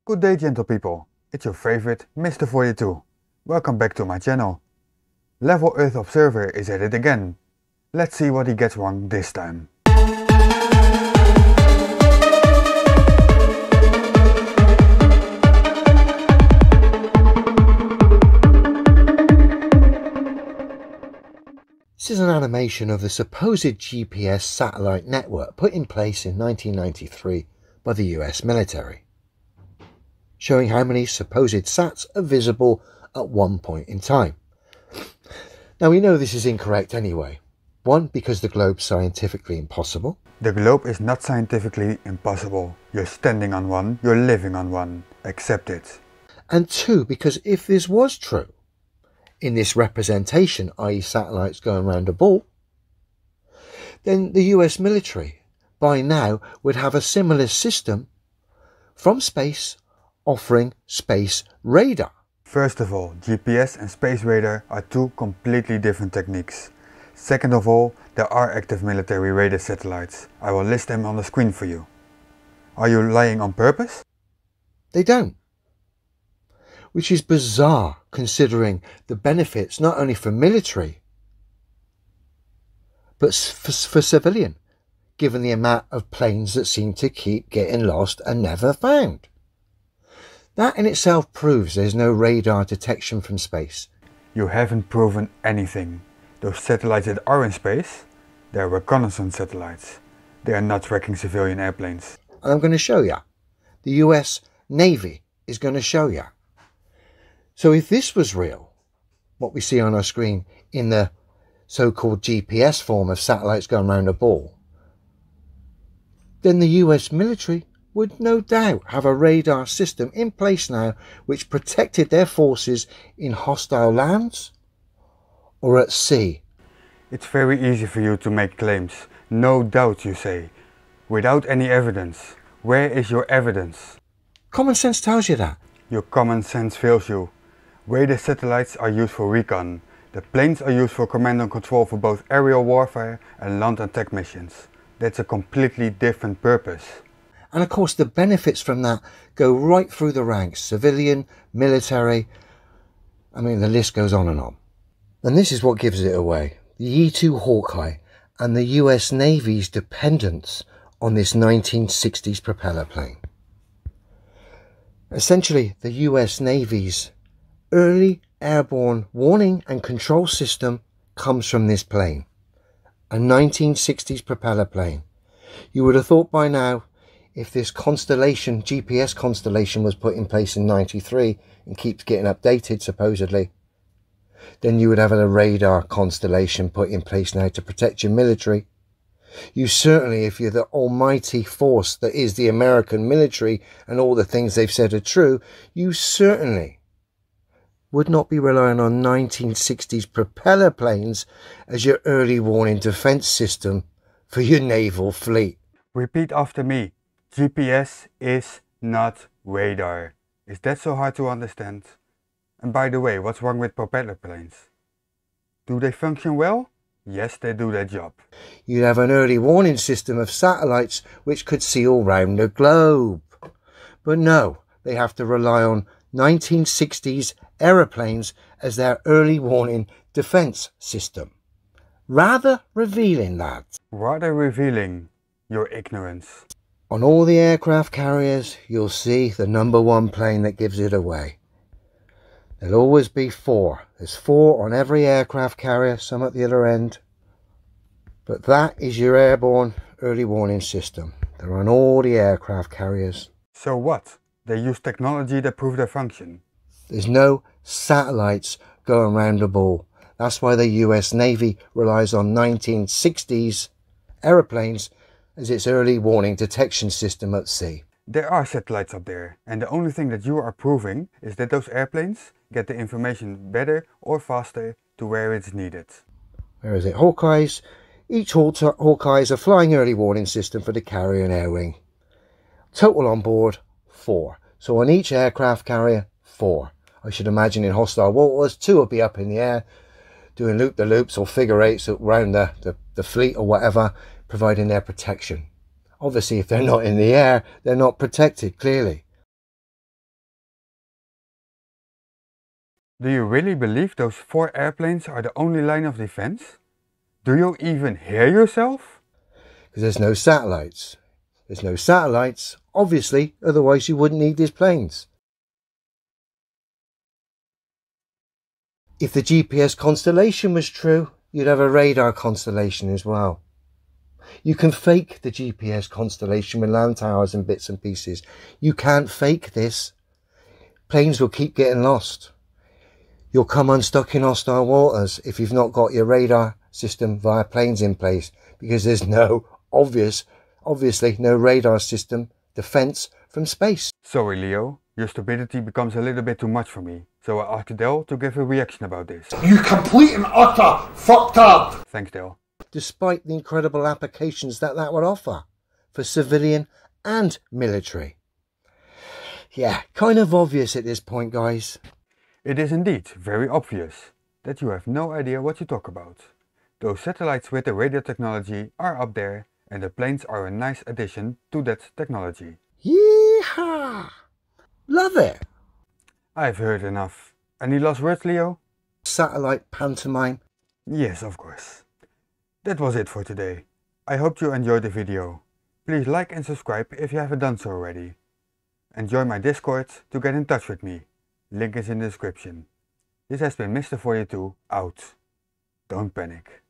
Good day, gentle people. It's your favorite Mr. 42. Welcome back to my channel. Level Earth Observer is at it again. Let's see what he gets wrong this time. This is an animation of the supposed GPS satellite network put in place in 1993 by the US military, showing how many supposed sats are visible at one point in time. Now we know this is incorrect anyway. One, because the globe's scientifically impossible. The globe is not scientifically impossible. You're standing on one, you're living on one. Accept it. And two, because if this was true, in this representation, i.e. satellites going around a ball, then the US military by now would have a similar system from space offering space radar. First of all, GPS and space radar are two completely different techniques. Second of all, there are active military radar satellites. I will list them on the screen for you. Are you lying on purpose? They don't. Which is bizarre considering the benefits not only for military but for civilian, given the amount of planes that seem to keep getting lost and never found. That in itself proves there's no radar detection from space. You haven't proven anything. Those satellites that are in space, they're reconnaissance satellites. They are not tracking civilian airplanes. And I'm going to show you. The US Navy is going to show you. So if this was real, what we see on our screen in the so-called GPS form of satellites going around a ball, then the US military would no doubt have a radar system in place now which protected their forces in hostile lands or at sea. It's very easy for you to make claims. No doubt, you say. Without any evidence. Where is your evidence? Common sense tells you that. Your common sense fails you. Radar satellites are used for recon. The planes are used for command and control for both aerial warfare and land attack missions. That's a completely different purpose. And of course the benefits from that go right through the ranks, civilian, military, I mean the list goes on. And this is what gives it away. The E-2 Hawkeye and the US Navy's dependence on this 1960s propeller plane. Essentially the US Navy's early airborne warning and control system comes from this plane, a 1960s propeller plane. You would have thought by now, if this constellation, GPS constellation, was put in place in 93 and keeps getting updated supposedly, then you would have a radar constellation put in place now to protect your military. You certainly, if you're the almighty force that is the American military and all the things they've said are true, you certainly would not be relying on 1960s propeller planes as your early warning defense system for your naval fleet. Repeat after me. GPS is not radar. Is that so hard to understand? And by the way, what's wrong with propeller planes? Do they function well? Yes, they do their job. You'd have an early warning system of satellites which could see all round the globe. But no, they have to rely on 1960s aeroplanes as their early warning defense system. Rather revealing that. Rather revealing your ignorance. On all the aircraft carriers, you'll see the #1 plane that gives it away. There'll always be 4. There's 4 on every aircraft carrier, some at the other end. But that is your airborne early warning system. They're on all the aircraft carriers. So what? They use technology that proves their function. There's no satellites going around the ball. That's why the US Navy relies on 1960s aeroplanes as its early warning detection system at sea. There are satellites up there, and the only thing that you are proving is that those airplanes get the information better or faster to where it's needed. Where is it? Hawkeyes. Each Hawkeye is a flying early warning system for the carrier and air wing. Total on board 4. So on each aircraft carrier 4. I should imagine in hostile waters 2 will be up in the air doing loop-the-loops or figure eights around the fleet or whatever, providing their protection. Obviously, if they're not in the air, they're not protected, clearly. Do you really believe those 4 airplanes are the only line of defense? Do you even hear yourself? Because there's no satellites. There's no satellites, obviously, otherwise you wouldn't need these planes. If the GPS constellation was true, you'd have a radar constellation as well. You can fake the GPS constellation with land towers and bits and pieces. You can't fake this. Planes will keep getting lost. You'll come unstuck in hostile waters if you've not got your radar system via planes in place, because there's no obviously no radar system defense from space. Sorry Leo, your stupidity becomes a little bit too much for me, so I asked Dell to give a reaction about this. You complete and utter fucked up! Thanks Dell. Despite the incredible applications that would offer for civilian and military. Yeah, kind of obvious at this point, guys. It is indeed very obvious that you have no idea what you talk about. Those satellites with the radio technology are up there, and the planes are a nice addition to that technology. Yeehaw! Love it! I've heard enough. Any last words, Leo? Satellite pantomime. Yes, of course. That was it for today. I hope you enjoyed the video. Please like and subscribe if you haven't done so already. And join my Discord to get in touch with me. Link is in the description. This has been Mr. 42 out. Don't panic.